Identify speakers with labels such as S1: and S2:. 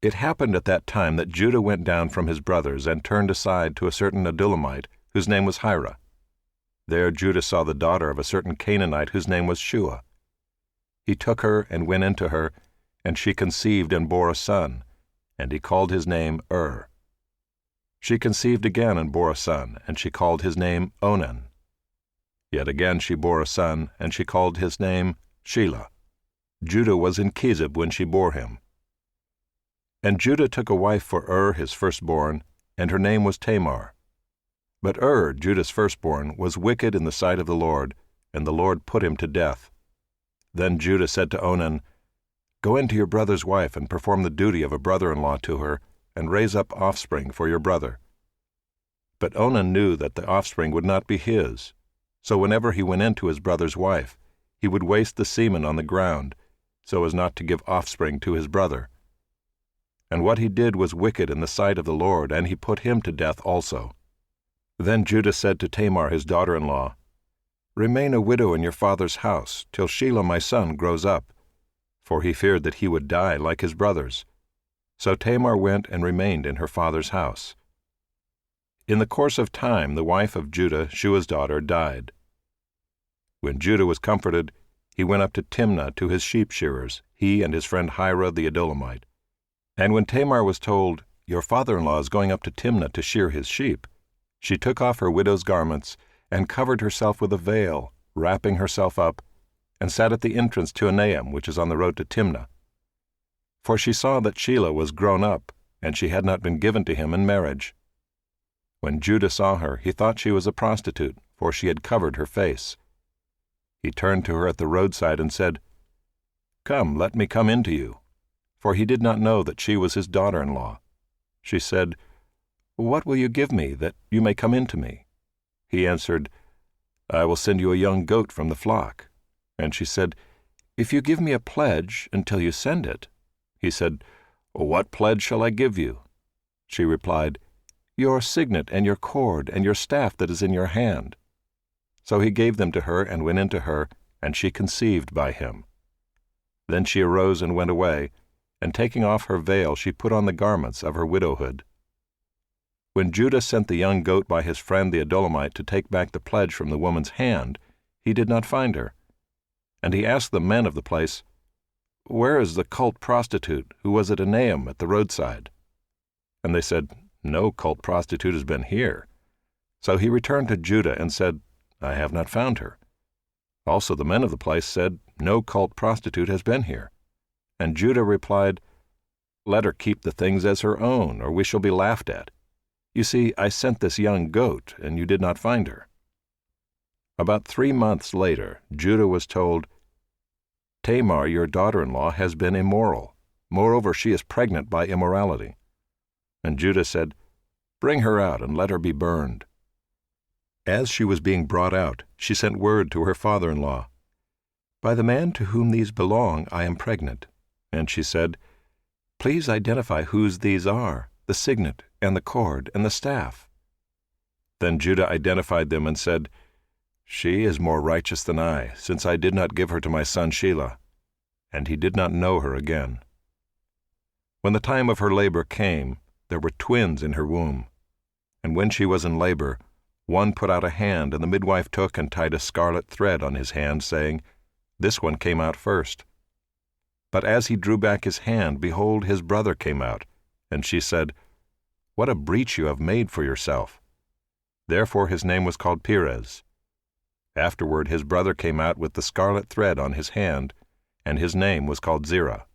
S1: It happened at that time that Judah went down from his brothers and turned aside to a certain Adullamite, whose name was Hira. There Judah saw the daughter of a certain Canaanite whose name was Shua. He took her and went into her, and she conceived and bore a son, and he called his name She conceived again and bore a son, and she called his name Onan. Yet again she bore a son, and she called his name Shelah. Judah was in Chezib when she bore him. And Judah took a wife for his firstborn, and her name was Tamar. But Judah's firstborn, was wicked in the sight of the Lord, and the Lord put him to death. Then Judah said to Onan, "Go into your brother's wife and perform the duty of a brother-in-law to her, and raise up offspring for your brother." But Onan knew that the offspring would not be his, so whenever he went into his brother's wife, he would waste the semen on the ground, so as not to give offspring to his brother. And what he did was wicked in the sight of the Lord, and he put him to death also. Then Judah said to Tamar his daughter-in-law, "Remain a widow in your father's house, till Shelah my son grows up," for he feared that he would die like his brothers. So Tamar went and remained in her father's house. In the course of time the wife of Judah, Shua's daughter, died. When Judah was comforted, he went up to Timnah to his sheep shearers, he and his friend Hira the Adullamite. And when Tamar was told, "Your father-in-law is going up to Timnah to shear his sheep," she took off her widow's garments and covered herself with a veil, wrapping herself up, and sat at the entrance to Enaim, which is on the road to Timnah. For she saw that Shelah was grown up, and she had not been given to him in marriage. When Judah saw her, he thought she was a prostitute, for she had covered her face. He turned to her at the roadside and said, "Come, let me come in to you," for he did not know that she was his daughter-in-law. She said, "What will you give me, that you may come in to me?" He answered, "I will send you a young goat from the flock." And she said, "If you give me a pledge until you send it." He said, "What pledge shall I give you?" She replied, "Your signet and your cord and your staff that is in your hand." So he gave them to her and went into her, and she conceived by him. Then she arose and went away, and taking off her veil she put on the garments of her widowhood. When Judah sent the young goat by his friend the Adullamite to take back the pledge from the woman's hand, he did not find her. And he asked the men of the place, "Where is the cult prostitute who was at Enaim at the roadside?" And they said, "No cult prostitute has been here." So he returned to Judah and said, "I have not found her." Also the men of the place said, "No cult prostitute has been here." And Judah replied, "Let her keep the things as her own, or we shall be laughed at. You see, I sent this young goat, and you did not find her." About 3 months later, Judah was told, "Tamar, your daughter-in-law, has been immoral. Moreover, she is pregnant by immorality." And Judah said, "Bring her out and let her be burned." As she was being brought out, she sent word to her father-in-law, "By the man to whom these belong, I am pregnant." And she said, "Please identify whose these are, the signet and the cord and the staff." Then Judah identified them and said, "She is more righteous than I, since I did not give her to my son Shelah." And he did not know her again. When the time of her labor came, there were twins in her womb. And when she was in labor, one put out a hand, and the midwife took and tied a scarlet thread on his hand, saying, "This one came out first." But as he drew back his hand, behold, his brother came out. And she said, "What a breach you have made for yourself." Therefore his name was called Perez. Afterward his brother came out with the scarlet thread on his hand, and his name was called Zerah.